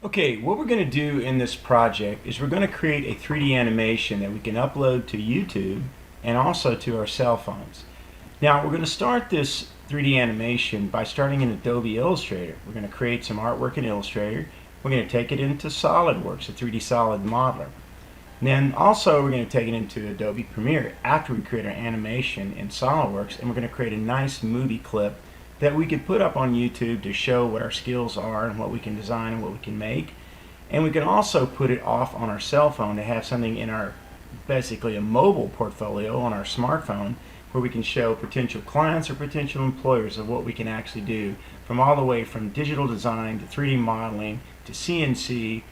Okay, what we're going to do in this project is we're going to create a 3D animation that we can upload to YouTube and also to our cell phones. Now we're going to start this 3D animation by starting in Adobe Illustrator. We're going to create some artwork in Illustrator. We're going to take it into SolidWorks, a 3D solid modeler. And then also we're going to take it into Adobe Premiere after we create our animation in SolidWorks, and we're going to create a nice movie clip that we could put up on YouTube to show what our skills are and what we can design and what we can make. And we can also put it off on our cell phone to have something in our, basically a mobile portfolio on our smartphone, where we can show potential clients or potential employers of what we can actually do, from all the way from digital design to 3D modeling to CNC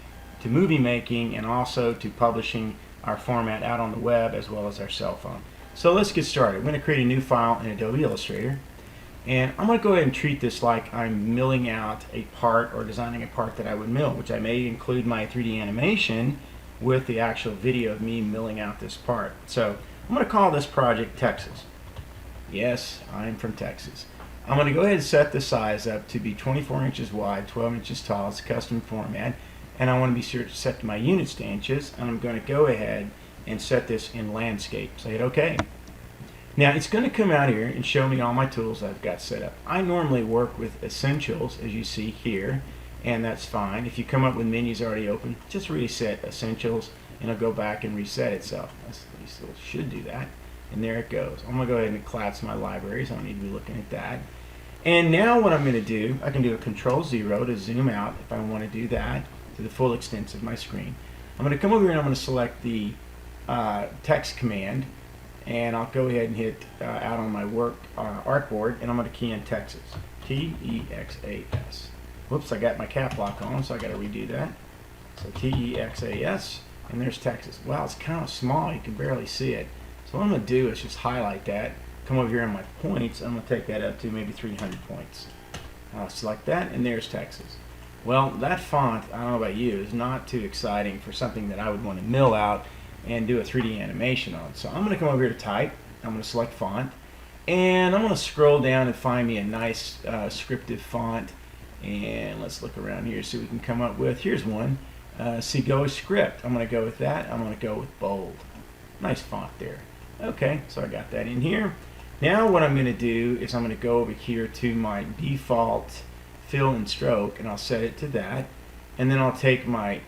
to movie making, and also to publishing our format out on the web as well as our cell phone. So let's get started. We're going to create a new file in Adobe Illustrator. And I'm going to go ahead and treat this like I'm milling out a part or designing a part that I would mill, which I may include my 3D animation with the actual video of me milling out this part. So I'm going to call this project Texas. Yes, I'm from Texas. I'm going to go ahead and set the size up to be 24 inches wide, 12 inches tall. It's a custom format. And I want to be sure to set my units to inches. And I'm going to go ahead and set this in landscape. So hit OK. Now it's going to come out here and show me all my tools I've got set up. I normally work with essentials, as you see here, and that's fine. If you come up with menus already open, just reset essentials and it'll go back and reset itself. You still should do that. And there it goes. I'm going to go ahead and collapse my libraries. I don't need to be looking at that. And now what I'm going to do, I can do a Control-0 to zoom out if I want to do that to the full extent of my screen. I'm going to come over here and I'm going to select the text command, and I'll go ahead and hit out on my artboard, and I'm going to key in Texas. T-E-X-A-S. Whoops, I got my cap lock on, so I got to redo that. So T-E-X-A-S, and there's Texas. Wow, it's kind of small. You can barely see it. So what I'm going to do is just highlight that, come over here on my points. I'm going to take that up to maybe 300 points. I'll select that, and there's Texas. Well, that font, I don't know about you, is not too exciting for something that I would want to mill out and do a 3D animation on. So I'm going to come over here to type. I'm going to select font, and I'm going to scroll down and find me a nice scripted font. And let's look around here, see what we can come up with. Here's one, Seago Script. I'm going to go with that. I'm going to go with bold. Nice font there. Okay, so I got that in here. Now what I'm going to do is I'm going to go over here to my default fill and stroke, and I'll set it to that. And then I'll take my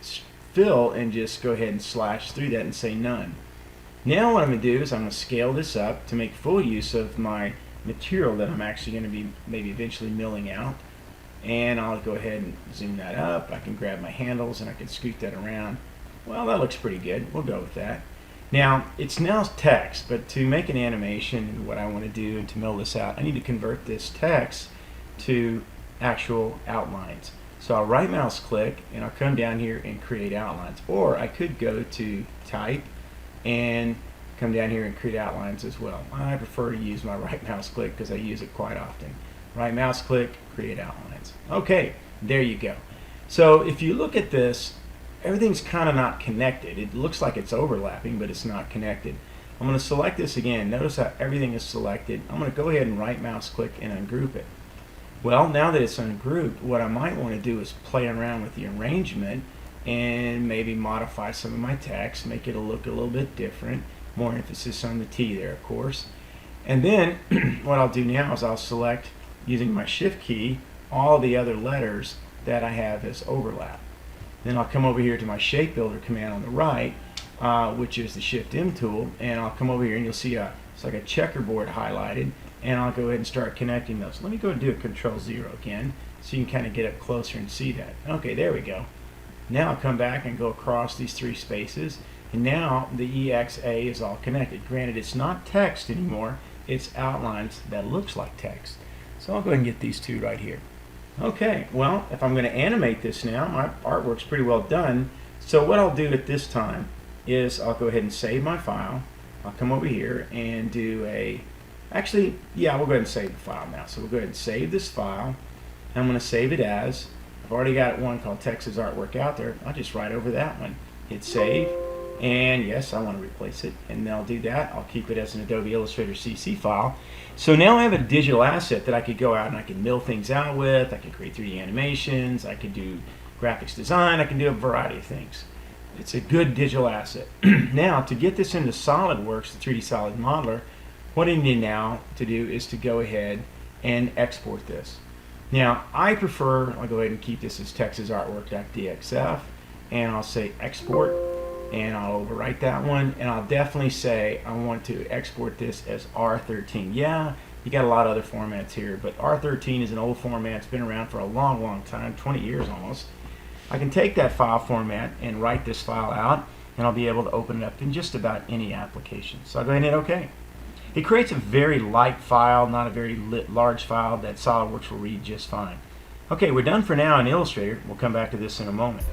fill and just go ahead and slash through that and say none. Now what I'm going to do is I'm going to scale this up to make full use of my material that I'm actually going to be maybe eventually milling out. And I'll go ahead and zoom that up. I can grab my handles and I can scoot that around. Well, that looks pretty good. We'll go with that. Now it's now text, but to make an animation and what I want to do and to mill this out, I need to convert this text to actual outlines. So I'll right mouse click and I'll come down here and create outlines, or I could go to type and come down here and create outlines as well. I prefer to use my right mouse click because I use it quite often. Right mouse click, create outlines. Okay, there you go. So if you look at this, everything's kind of not connected. It looks like it's overlapping, but it's not connected. I'm going to select this again. Notice how everything is selected. I'm going to go ahead and right mouse click and ungroup it. Well, now that it's ungrouped, what I might want to do is play around with the arrangement and maybe modify some of my text, make it look a little bit different. More emphasis on the T there, of course. And then what I'll do now is I'll select, using my shift key, all the other letters that I have as overlap. Then I'll come over here to my shape builder command on the right, which is the shift M tool, and I'll come over here and you'll see it's like a checkerboard highlighted, and I'll go ahead and start connecting those. Let me go and do a Control-0 again so you can kind of get up closer and see that. Okay, there we go. Now I'll come back and go across these three spaces, and now the EXA is all connected. Granted, it's not text anymore, it's outlines that looks like text. So I'll go ahead and get these two right here. Okay, well, if I'm going to animate this now, my artwork's pretty well done. So what I'll do at this time is I'll go ahead and save my file. I'll come over here and do actually, yeah, we'll go ahead and save the file now. So we'll go ahead and save this file. I'm going to save it as, I've already got one called Texas Artwork out there. I'll just write over that one. Hit save. And yes, I want to replace it, and I'll do that. I'll keep it as an Adobe Illustrator CC file. So now I have a digital asset that I could go out and I could mill things out with. I could create 3D animations. I could do graphics design. I can do a variety of things. It's a good digital asset. Now, to get this into SolidWorks, the 3D Solid Modeler, what I need now to do is to go ahead and export this. Now, I prefer, I'll go ahead and keep this as texasartwork.dxf, and I'll say export, and I'll overwrite that one, and I'll definitely say I want to export this as R13. Yeah, you got a lot of other formats here, but R13 is an old format. It's been around for a long, long time, 20 years almost. I can take that file format and write this file out, and I'll be able to open it up in just about any application. So I'll go ahead and hit OK. It creates a very light file, not a very large file that SolidWorks will read just fine. Okay, we're done for now in Illustrator. We'll come back to this in a moment.